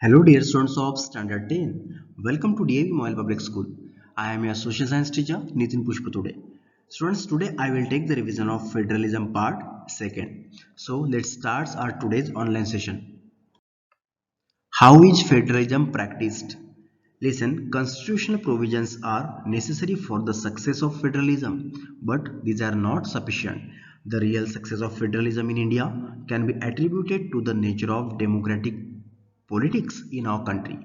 Hello dear students of Standard 10. Welcome to DAV Moyle Public School. I am your social science teacher Nitin Pushpatode. Students, today I will take the revision of federalism part 2nd. So let's start our today's online session. How is federalism practiced? Listen, constitutional provisions are necessary for the success of federalism, but these are not sufficient. The real success of federalism in India can be attributed to the nature of democratic politics in our country.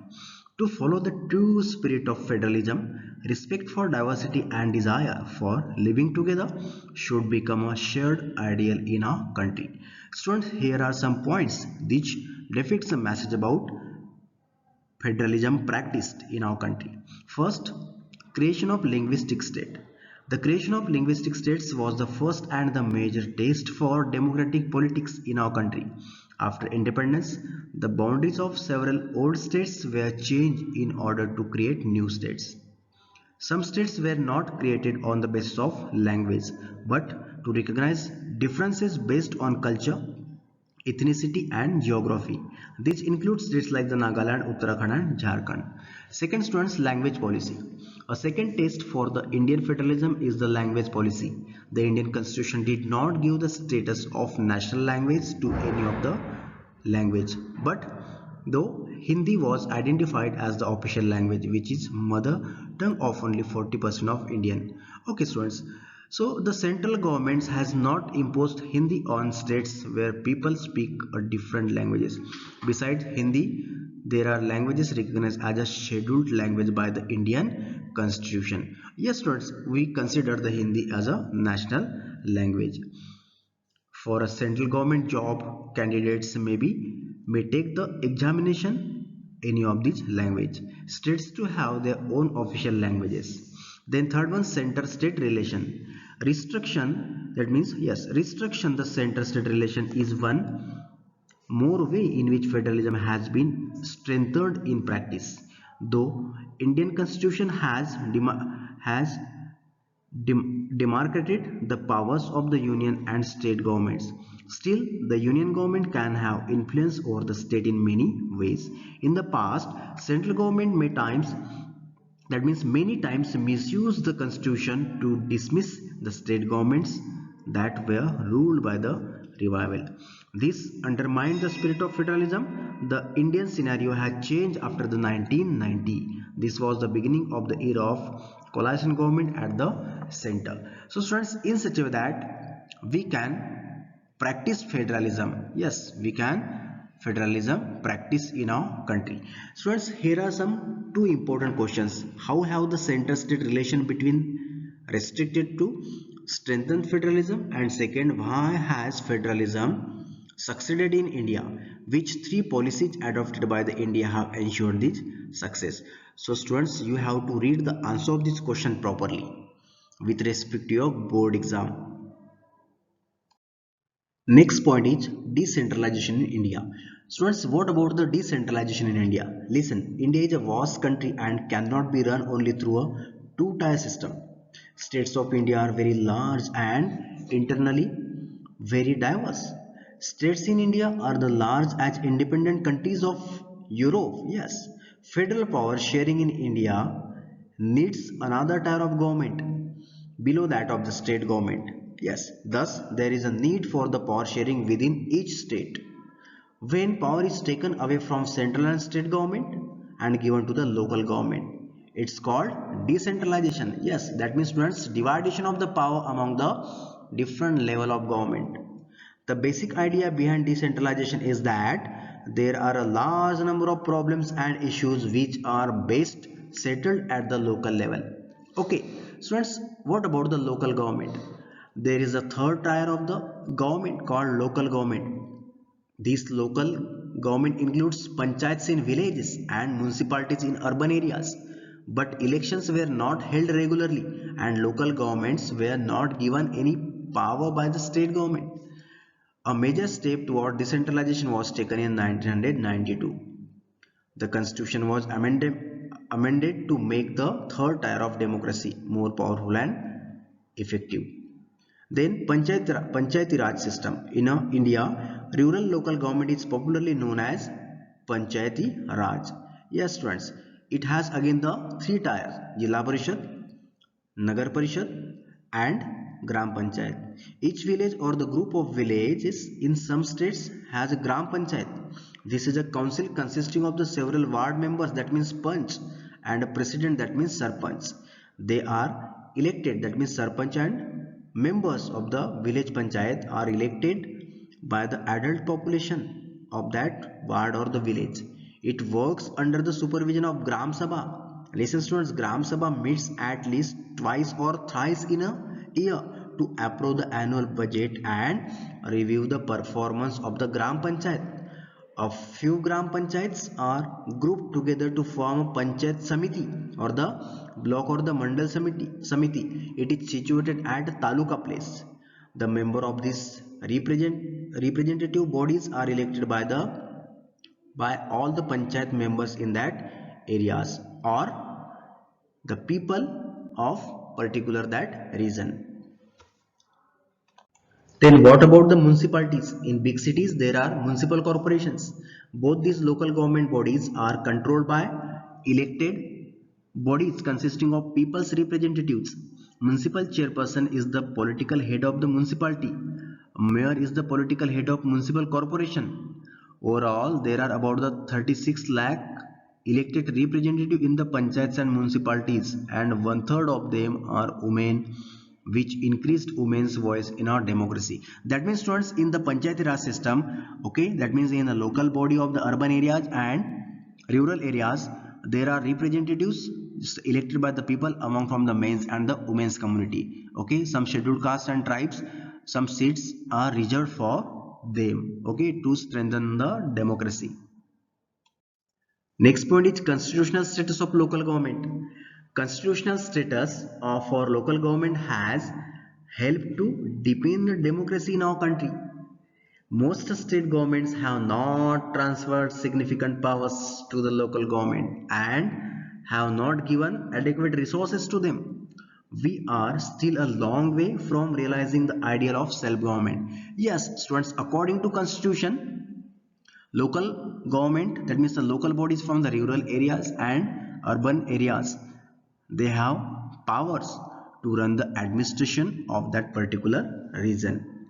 To follow the true spirit of federalism, respect for diversity and desire for living together should become a shared ideal in our country. Students, here are some points which depicts a message about federalism practiced in our country. First, creation of linguistic state. The creation of linguistic states was the first and the major test for democratic politics in our country. After independence, the boundaries of several old states were changed in order to create new states. Some states were not created on the basis of language, but to recognize differences based on culture, ethnicity and geography. This includes states like the Nagaland, Uttarakhand and Jharkhand. Second, students, language policy. A second test for the Indian federalism is the language policy. The Indian constitution did not give the status of national language to any of the language, but though Hindi was identified as the official language, which is mother tongue of only 40% of Indian. Okay, students. So the central government has not imposed Hindi on states where people speak a different languages. Besides Hindi, there are languages recognized as a scheduled language by the Indian Constitution. Yes, students, we consider the Hindi as a national language. For a central government job, candidates may take the examination any of these language. States to have their own official languages. Then third one, center state relation. Restriction, that means yes, restriction the center state relation is one more way in which federalism has been strengthened in practice. Though Indian constitution has demarcated the powers of the union and state governments. Still, the union government can have influence over the state in many ways. In the past, central government many times misuse the constitution to dismiss the state governments that were ruled by the revival. This undermined the spirit of federalism. The Indian scenario had changed after the 1990. This was the beginning of the era of coalition government at the center. So students, in such a way that we can practice federalism. Yes, we can federalism practice in our country. Students, here are some two important questions. How have the center state relation between restricted to strengthen federalism, and second, why has federalism succeeded in India? Which three policies adopted by the India have ensured this success? So students, you have to read the answer of this question properly with respect to your board exam. Next point is decentralization in India. Students, what about the decentralization in India? Listen, India is a vast country and cannot be run only through a two-tier system. States of India are very large and internally very diverse. States in India are the large as independent countries of Europe. Yes, federal power sharing in India needs another tier of government below that of the state government. Yes, thus there is a need for the power sharing within each state. When power is taken away from central and state government and given to the local government, it's called decentralization. Yes, that means students, division of the power among the different level of government. The basic idea behind decentralization is that there are a large number of problems and issues which are best settled at the local level. Okay, students, what about the local government? There is a third tier of the government called local government. This local government includes panchayats in villages and municipalities in urban areas. But elections were not held regularly and local governments were not given any power by the state government. A major step toward decentralization was taken in 1992. The constitution was amended to make the third tier of democracy more powerful and effective. Then Panchayati Raj system. In India, rural local government is popularly known as Panchayati Raj. Yes students, it has again the three tiers: Jilla Parishad, Nagar Parishad and Gram Panchayat. Each village or the group of villages in some states has a Gram Panchayat. This is a council consisting of the several ward members, that means Panch, and a president, that means Sarpanch. They are elected, that means Sarpanch, and members of the village Panchayat are elected by the adult population of that ward or the village. It works under the supervision of Gram Sabha. Listen students, Gram Sabha meets at least twice or thrice in a year to approve the annual budget and review the performance of the Gram Panchayat. A few Gram Panchayats are grouped together to form a Panchayat Samiti or the block or the Mandal Samiti. It is situated at Taluka place. The member of these representative bodies are elected by all the Panchayat members in that areas or the people of particular that region. Then what about the municipalities? In big cities there are municipal corporations. Both these local government bodies are controlled by elected bodies consisting of people's representatives. Municipal chairperson is the political head of the municipality. Mayor is the political head of municipal corporation. Overall, there are about the 36 lakh elected representatives in the panchayats and municipalities, and one-third of them are women, which increased women's voice in our democracy. That means students, in the Panchayati Raj system, okay, that means in the local body of the urban areas and rural areas, there are representatives elected by the people among from the men's and the women's community. Okay, some scheduled castes and tribes, some seats are reserved for them, okay, to strengthen the democracy. Next point is constitutional status of local government. Constitutional status for local government has helped to deepen the democracy in our country. Most state governments have not transferred significant powers to the local government and have not given adequate resources to them. We are still a long way from realizing the ideal of self-government. Yes, students, according to Constitution, local government, that means the local bodies from the rural areas and urban areas, they have powers to run the administration of that particular region.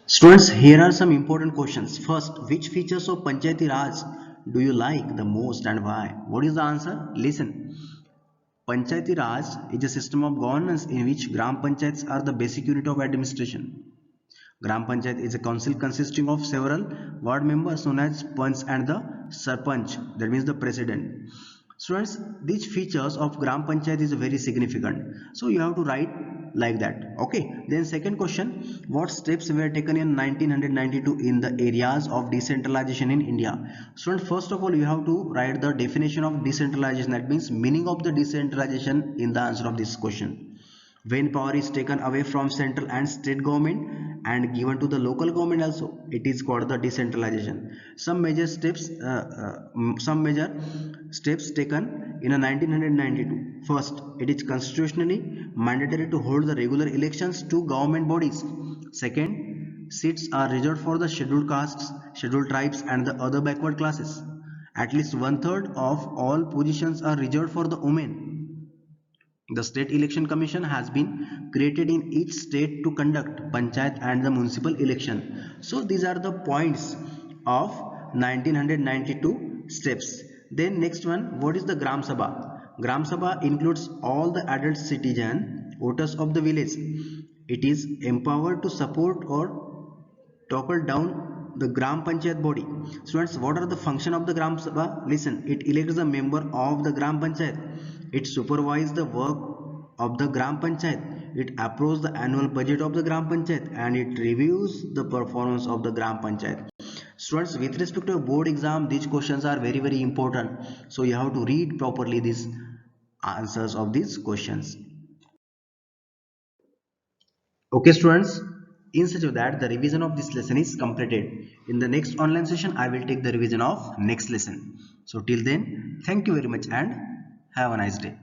Students, here are some important questions. First, which features of Panchayati Raj do you like the most and why? What is the answer? Listen. Panchayati Raj is a system of governance in which Gram Panchayats are the basic unit of administration. Gram Panchayat is a council consisting of several ward members known as Panch and the Sarpanch, that means the president. Students, these features of Gram Panchayat is very significant. So you have to write like that. Okay. Then second question, what steps were taken in 1992 in the areas of decentralization in India? Students, first of all, you have to write the definition of decentralization. That means meaning of the decentralization in the answer of this question. When power is taken away from central and state government and given to the local government also, it is called the decentralization. Some major steps taken in a 1992. First, it is constitutionally mandatory to hold the regular elections to government bodies. Second, seats are reserved for the scheduled castes, scheduled tribes and the other backward classes. At least one-third of all positions are reserved for the women. The State Election Commission has been created in each state to conduct panchayat and the municipal election. So these are the points of 1992 steps. Then next one, what is the Gram Sabha? Gram Sabha includes all the adult citizen voters of the village. It is empowered to support or topple down the Gram Panchayat body. Students, what are the function of the Gram Sabha? Listen, it elects the member of the Gram Panchayat. It supervises the work of the Gram Panchayat. It approves the annual budget of the Gram Panchayat and it reviews the performance of the Gram Panchayat. Students, with respect to a board exam, these questions are very important. So you have to read properly these answers of these questions. Okay students, in such a way that the revision of this lesson is completed. In the next online session, I will take the revision of next lesson. So till then, thank you very much and have a nice day.